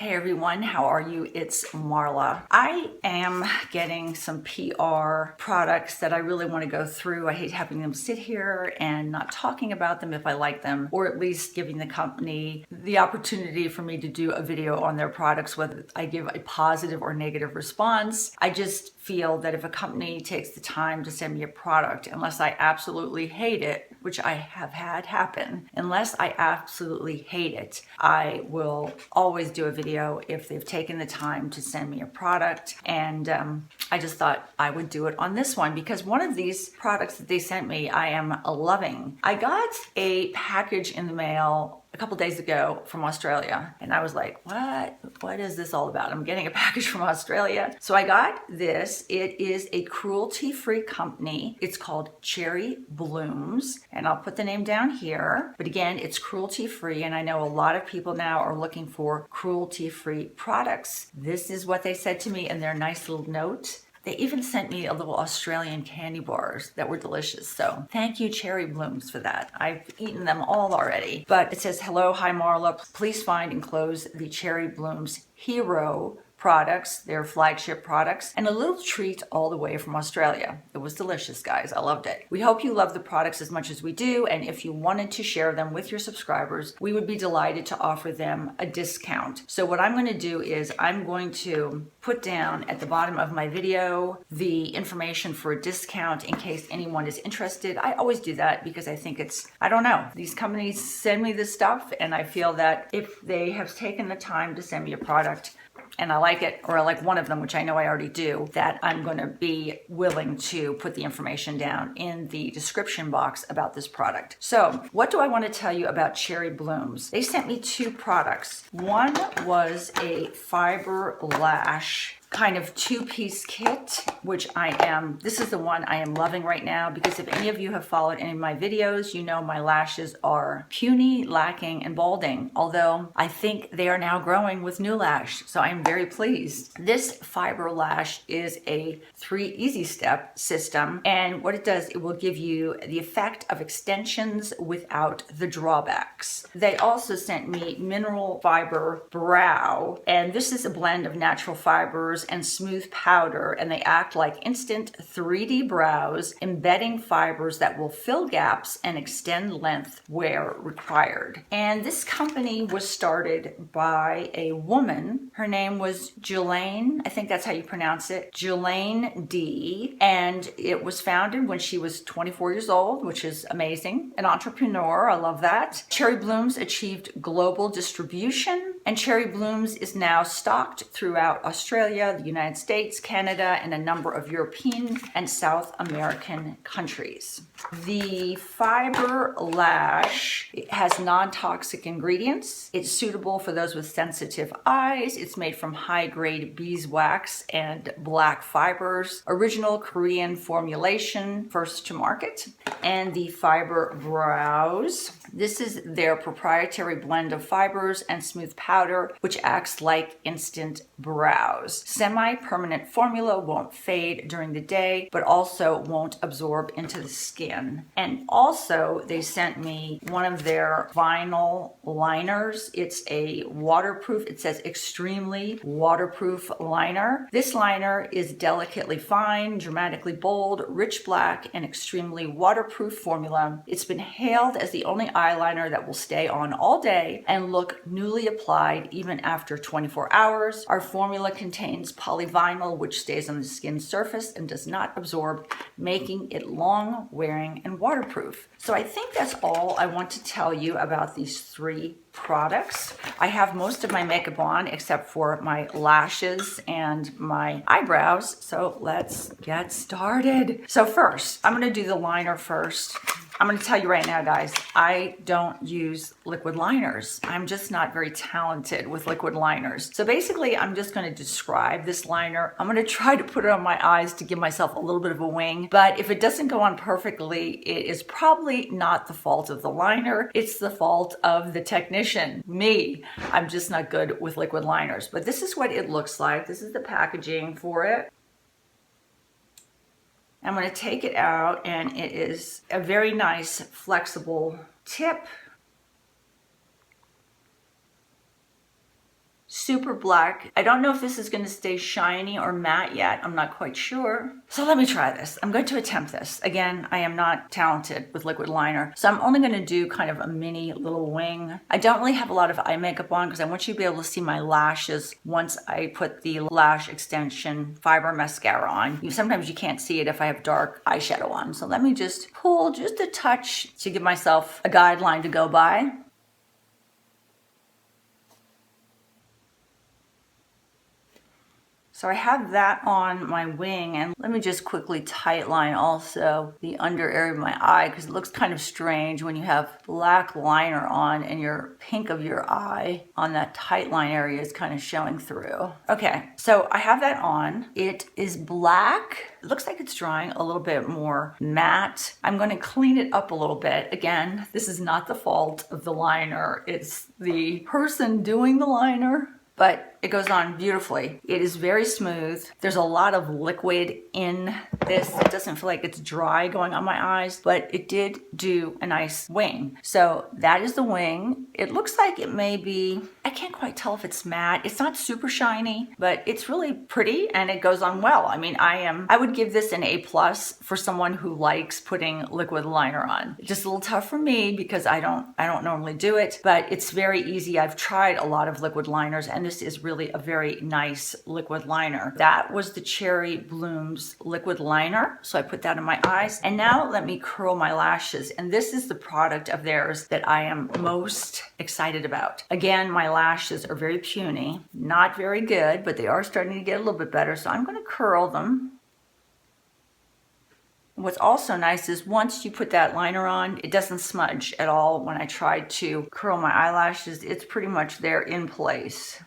Hey everyone, how are you? It's Marla. I am getting some PR products that I really want to go through. I hate having them sit here and not talking about them if I like them, or at least giving the company the opportunity for me to do a video on their products, whether I give a positive or negative response. I just feel that if a company takes the time to send me a product, unless I absolutely hate it, which I have had happen, unless I absolutely hate it, I will always do a video if they've taken the time to send me a product. And I just thought I would do it on this one because one of these products that they sent me, I am loving. I got a package in the mail a couple days ago from Australia, and I was like, what is this all about? I'm getting a package from Australia. So I got this. It is a cruelty-free company. It's called Cherry Blooms, and I'll put the name down here. But again, it's cruelty-free, and I know a lot of people now are looking for cruelty-free products. This is what they said to me in their nice little note. They even sent me a little Australian candy bars that were delicious. So thank you, Cherry Blooms, for that. I've eaten them all already. But it says, hello, hi Marla. Please find and close the Cherry Blooms Hero products, their flagship products, and a little treat all the way from Australia. It was delicious, guys. I loved it. We hope you love the products as much as we do, and if you wanted to share them with your subscribers, we would be delighted to offer them a discount. So what I'm going to do is I'm going to put down at the bottom of my video the information for a discount in case anyone is interested. I always do that because I think I don't know, these companies send me this stuff, and I feel that if they have taken the time to send me a product, and I like it, or I like one of them, which I know I already do, that I'm going to be willing to put the information down in the description box about this product. So what do I want to tell you about Cherry Blooms? They sent me two products. One was a fiber lash kind of two-piece kit, which this is the one I am loving right now, because if any of you have followed any of my videos, you know my lashes are puny, lacking, and balding, although I think they are now growing with new lash, so I'm very pleased. This fiber lash is a 3 easy step system, and what it does, it will give you the effect of extensions without the drawbacks. They also sent me mineral fiber brow, and this is a blend of natural fibers and smooth powder, and they act like instant 3D brows, embedding fibers that will fill gaps and extend length where required. And this company was started by a woman. Her name was Jelaine, I think that's how you pronounce it, Jelaine D. And it was founded when she was 24 years old, which is amazing. An entrepreneur, I love that. Cherry Blooms achieved global distribution, and Cherry Blooms is now stocked throughout Australia, the United States, Canada, and a number of European and South American countries. The fiber lash has non-toxic ingredients. It's suitable for those with sensitive eyes. It's made from high-grade beeswax and black fibers. Original Korean formulation, first to market. And the fiber brows. This is their proprietary blend of fibers and smooth powder, which acts like instant brows. Semi-permanent formula won't fade during the day, but also won't absorb into the skin. And also, they sent me one of their vinyl liners. It's a waterproof, it says extremely waterproof liner. This liner is delicately fine, dramatically bold, rich black, and extremely waterproof formula. It's been hailed as the only eyeliner that will stay on all day and look newly applied even after 24 hours. Our formula contains polyvinyl, which stays on the skin's surface and does not absorb, making it long wearing and waterproof. So I think that's all I want to tell you about these 3 products. I have most of my makeup on except for my lashes and my eyebrows. So let's get started. So first, I'm going to do the liner first. I'm going to tell you right now, guys, I don't use liquid liners. I'm just not very talented with liquid liners. So basically, I'm just going to describe this liner. I'm going to try to put it on my eyes to give myself a little bit of a wing. But if it doesn't go on perfectly, it is probably not the fault of the liner. It's the fault of the technician, me. I'm just not good with liquid liners. But this is what it looks like. This is the packaging for it. I'm going to take it out, and it is a very nice flexible tip. super black. I don't know if this is going to stay shiny or matte yet. I'm not quite sure. So let me try this. I'm going to attempt this. Again, I am not talented with liquid liner, so I'm only going to do kind of a mini little wing. I don't really have a lot of eye makeup on because I want you to be able to see my lashes once I put the lash extension fiber mascara on. Sometimes you can't see it if I have dark eyeshadow on. So let me just pull just a touch to give myself a guideline to go by. So I have that on my wing, and let me just quickly tightline also the under area of my eye because it looks kind of strange when you have black liner on and your pink of your eye on that tightline area is kind of showing through. Okay, so I have that on. It is black. It looks like it's drying a little bit more matte. I'm going to clean it up a little bit. Again, this is not the fault of the liner. It's the person doing the liner. But it goes on beautifully. It is very smooth. There's a lot of liquid in this. It doesn't feel like it's dry going on my eyes, but it did do a nice wing. So that is the wing. It looks like it may be, I can't quite tell if it's matte. It's not super shiny, but it's really pretty and it goes on well. I mean, I would give this an A+ for someone who likes putting liquid liner on. It's just a little tough for me because I don't normally do it, but it's very easy. I've tried a lot of liquid liners and this is really a very nice liquid liner. That was the Cherry Blooms liquid liner. So I put that in my eyes. And now let me curl my lashes. And this is the product of theirs that I am most excited about. Again, my lashes are very puny, not very good, but they are starting to get a little bit better. So I'm going to curl them. What's also nice is once you put that liner on, it doesn't smudge at all. When I tried to curl my eyelashes, it's pretty much there in place.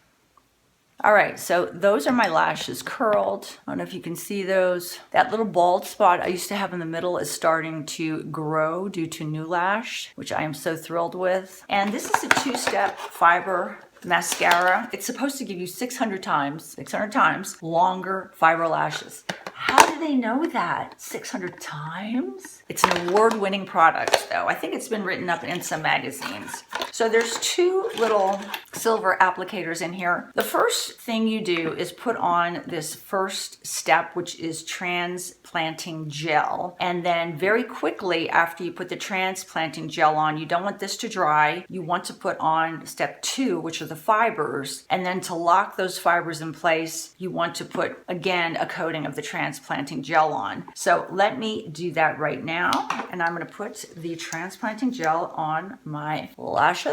All right, so those are my lashes curled. I don't know if you can see those. That little bald spot I used to have in the middle is starting to grow due to new lash, which I am so thrilled with. And this is a 2-step fiber mascara. It's supposed to give you 600 times longer fiber lashes. How do they know that? 600 times? It's an award-winning product, though. I think it's been written up in some magazines. So there's 2 little silver applicators in here. The first thing you do is put on this first step, which is transplanting gel. And then very quickly after you put the transplanting gel on, you don't want this to dry. You want to put on step 2, which are the fibers. And then to lock those fibers in place, you want to put, again, a coating of the transplanting gel on. So let me do that right now. And I'm going to put the transplanting gel on my lashes.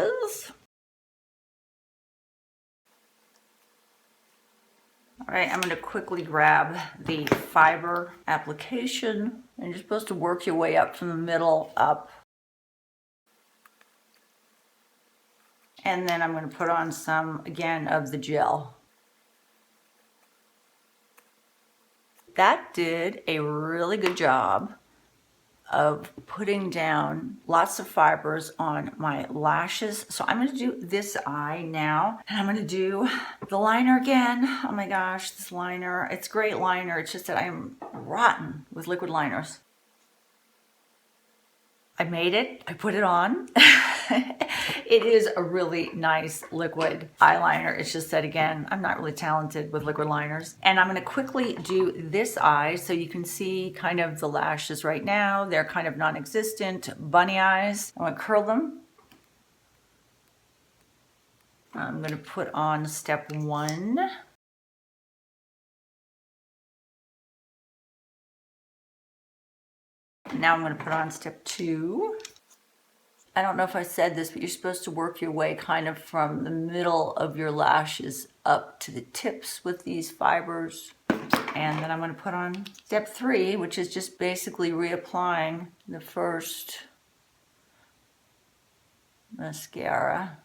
All right, I'm going to quickly grab the fiber application. And you're supposed to work your way up from the middle up. And then I'm going to put on some, again, of the gel. That did a really good job of putting down lots of fibers on my lashes. So I'm going to do this eye now, and I'm going to do the liner again. Oh my gosh, this liner, it's great liner. It's just that I'm rotten with liquid liners. I made it, I put it on. It is a really nice liquid eyeliner. It's just that, again, I'm not really talented with liquid liners. And I'm going to quickly do this eye so you can see kind of the lashes right now. They're kind of non-existent bunny eyes. I'm going to curl them. I'm going to put on step 1. Now I'm going to put on step 2. I don't know if I said this, but you're supposed to work your way kind of from the middle of your lashes up to the tips with these fibers. And then I'm going to put on step 3, which is just basically reapplying the first mascara.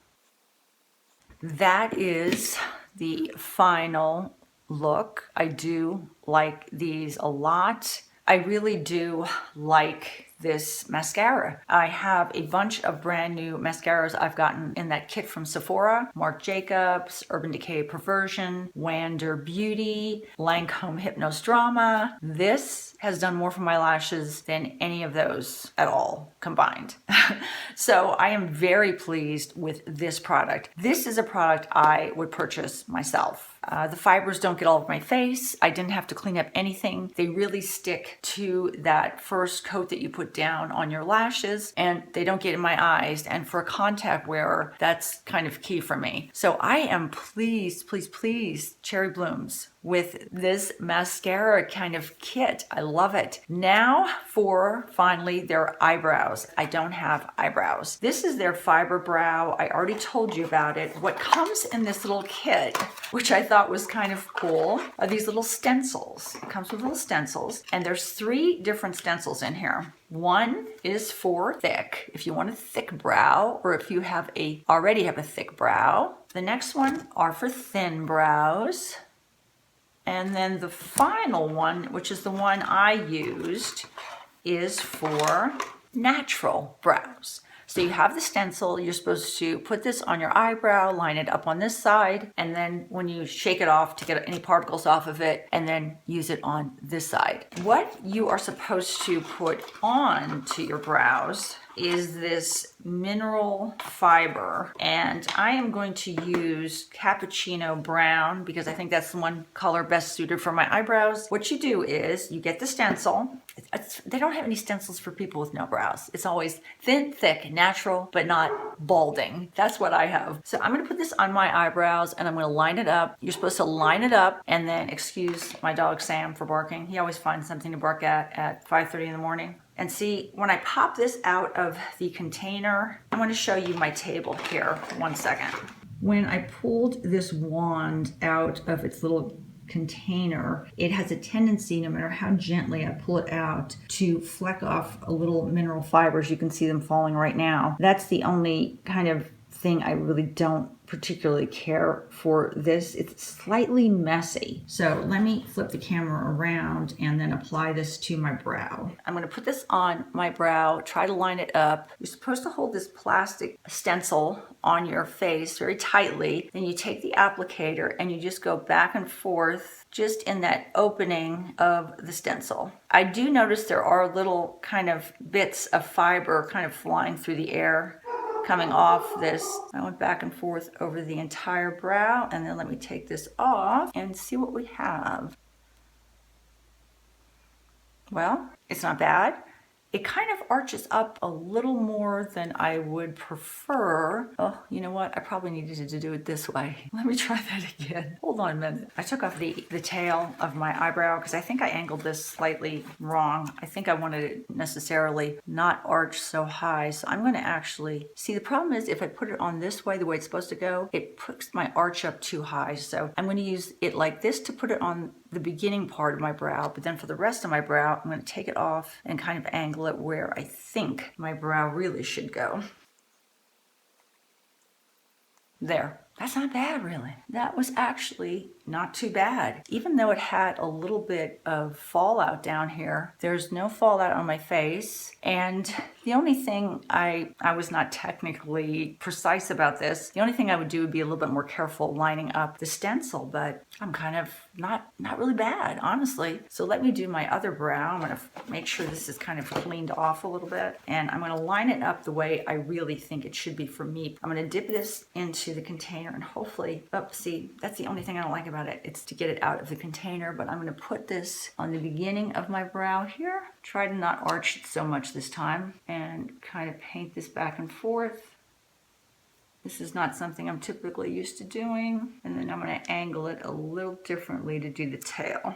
That is the final look. I do like these a lot. I really do like this mascara. I have a bunch of brand new mascaras I've gotten in that kit from Sephora, Marc Jacobs, Urban Decay Perversion, Wander Beauty, Lancome Hypnose Drama. This has done more for my lashes than any of those at all combined. So I am very pleased with this product. This is a product I would purchase myself. The fibers don't get all over my face. I didn't have to clean up anything. They really stick to that first coat that you put down on your lashes, and they don't get in my eyes. And for a contact wearer, that's kind of key for me. So I am pleased, Cherry Blooms, with this mascara kind of kit. I love it. Now for finally their eyebrows. I don't have eyebrows. This is their fiber brow. I already told you about it. What comes in this little kit, which I thought was kind of cool, are these little stencils. It comes with little stencils, and there's 3 different stencils in here. One is for thick, if you want a thick brow, or if you already have a thick brow. The next one are for thin brows. And then the final one, which is the one I used, is for natural brows. So you have the stencil, you're supposed to put this on your eyebrow, line it up on this side, and then when you shake it off to get any particles off of it, and then use it on this side. What you are supposed to put on to your brows is this mineral fiber, and I am going to use cappuccino brown because I think that's the one color best suited for my eyebrows. What you do is you get the stencil. They don't have any stencils for people with no brows. It's always thin, thick, natural, but not balding. That's what I have. So I'm gonna put this on my eyebrows and I'm gonna line it up. You're supposed to line it up, and then, excuse my dog Sam for barking. He always finds something to bark at 5:30 in the morning. And see, when I pop this out of the container, I'm going to show you my table here. 1 second. When I pulled this wand out of its little container, it has a tendency, no matter how gently I pull it out, to fleck off a little mineral fibers. You can see them falling right now. That's the only kind of thing I really don't particularly care for this. It's slightly messy. So let me flip the camera around and then apply this to my brow. I'm going to put this on my brow, try to line it up. You're supposed to hold this plastic stencil on your face very tightly. Then you take the applicator and you just go back and forth just in that opening of the stencil. I do notice there are little kind of bits of fiber kind of flying through the air coming off this. I went back and forth over the entire brow, and then let me take this off and see what we have. Well, it's not bad. It kind of arches up a little more than I would prefer. Oh, you know what? I probably needed to do it this way. Let me try that again. Hold on a minute. I took off the tail of my eyebrow because I think I angled this slightly wrong. I think I wanted it necessarily not arch so high. So I'm going to actually, see, the problem is if I put it on this way, the way it's supposed to go, it puts my arch up too high. So I'm going to use it like this to put it on the beginning part of my brow, but then for the rest of my brow, I'm going to take it off and kind of angle it where I think my brow really should go. There. That's not bad, really. That was actually not too bad. Even though it had a little bit of fallout down here, there's no fallout on my face. And the only thing, I was not technically precise about this. The only thing I would do would be a little bit more careful lining up the stencil, but I'm kind of not really bad, honestly. So let me do my other brow. I'm gonna make sure this is kind of cleaned off a little bit. And I'm gonna line it up the way I really think it should be for me. I'm gonna dip this into the container and hopefully, oh, see, that's the only thing I don't like about it. It's to get it out of the container, but I'm gonna put this on the beginning of my brow here. Try to not arch it so much this time and kind of paint this back and forth. This is not something I'm typically used to doing. And then I'm gonna angle it a little differently to do the tail.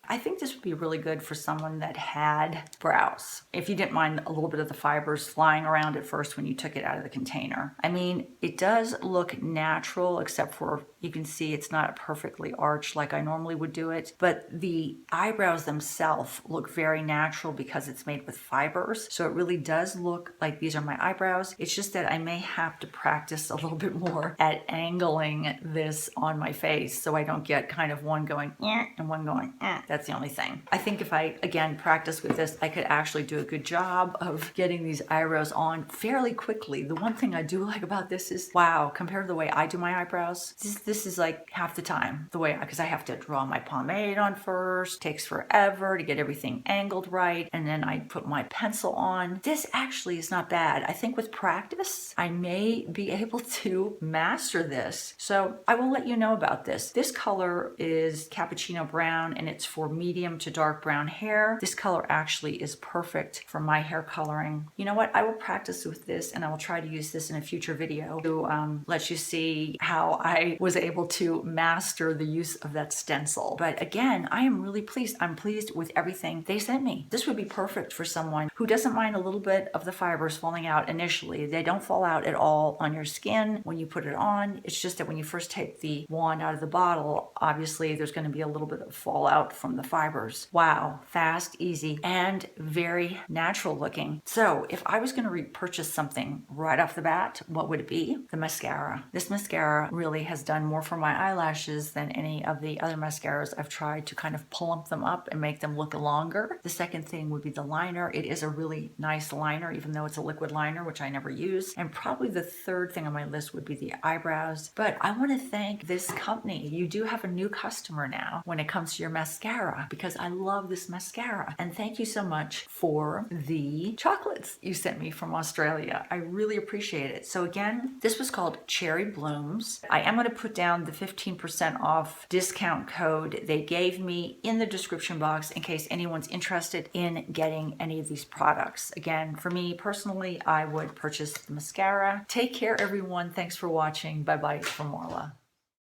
I think this would be really good for someone that had brows. If you didn't mind a little bit of the fibers flying around at first when you took it out of the container. I mean, it does look natural except for You can see it's not perfectly arched like I normally would do it, but the eyebrows themselves look very natural because it's made with fibers. So it really does look like these are my eyebrows. It's just that I may have to practice a little bit more at angling this on my face so I don't get kind of one going and one going That's the only thing. I think if I, again, practice with this, I could actually do a good job of getting these eyebrows on fairly quickly. The one thing I do like about this is, wow, compared to the way I do my eyebrows, this is like half the time the way, because I have to draw my pomade on first, takes forever to get everything angled right, and then I put my pencil on. This actually is not bad. I think with practice, I may be able to master this. So I will let you know about this. This color is cappuccino brown and it's for medium to dark brown hair. This color actually is perfect for my hair coloring. You know what? I will practice with this and I will try to use this in a future video to let you see how I was able to master the use of that stencil. But again, I am really pleased. I'm pleased with everything they sent me. This would be perfect for someone who doesn't mind a little bit of the fibers falling out initially. They don't fall out at all on your skin when you put it on. It's just that when you first take the wand out of the bottle, obviously there's going to be a little bit of fallout from the fibers. Wow, fast, easy, and very natural looking. So if I was going to repurchase something right off the bat, what would it be? The mascara. This mascara really has done more for my eyelashes than any of the other mascaras I've tried to kind of plump them up and make them look longer. The second thing would be the liner. It is a really nice liner, even though it's a liquid liner, which I never use. And probably the third thing on my list would be the eyebrows. But I want to thank this company. You do have a new customer now when it comes to your mascara, because I love this mascara. And thank you so much for the chocolates you sent me from Australia. I really appreciate it. So again, this was called Cherry Blooms. I am going to put down the 15% off discount code they gave me in the description box in case anyone's interested in getting any of these products. Again, for me personally, I would purchase the mascara. Take care, everyone. Thanks for watching. Bye-bye from Marla.